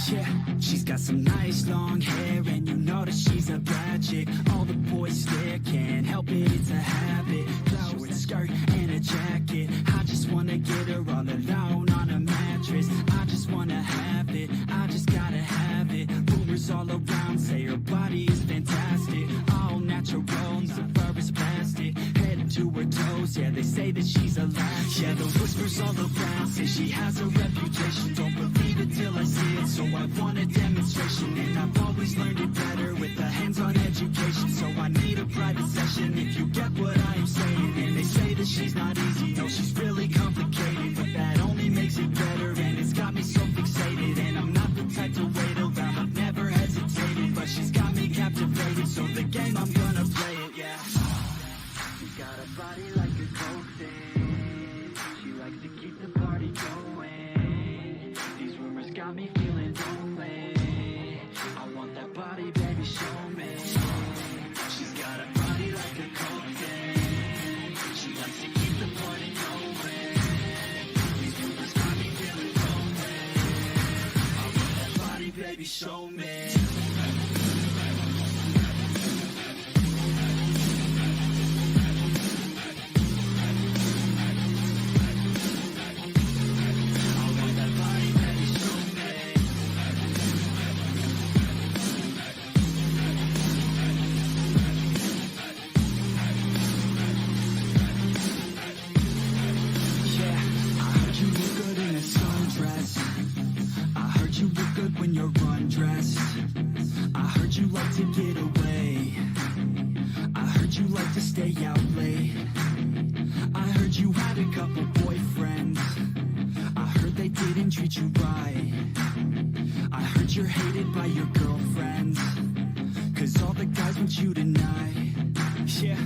Yeah, she's got some nice long hair, and you know that she's a bad chick. All the boys stare, can't help it, it's a habit. Short skirt and a jacket, I just wanna get her all alone on a mattress. I just wanna have it, I just gotta have it. Rumors all around say her body is fantastic, all natural, the fur is plastic, head to her toes, yeah, they say that she's a latch. Yeah, the whispers all around say she has a reputation, don't believe it till I see it, so I want a demonstration. And I've always learned it better with a hands-on education, so I need a private session if you get what I am saying. And they say that she's not easy, no, she's really complicated, but that only makes it better, and it's got me so fixated. And I'm not the type to wait around, I've never hesitated, but she's got me captivated, so the game, I'm gonna play it, yeah. She's got a body like a coke thing, she likes to keep the party going. These rumors got me feeling lonely, I want that body, baby, show me. She's got a body like a coke thing, she likes to keep the party going. These rumors got me feeling lonely, I want that body, baby, show me. When you're undressed, I heard you like to get away, I heard you like to stay out late, I heard you had a couple boyfriends, I heard they didn't treat you right, I heard you're hated by your girlfriends, cause all the guys want you tonight. Yeah,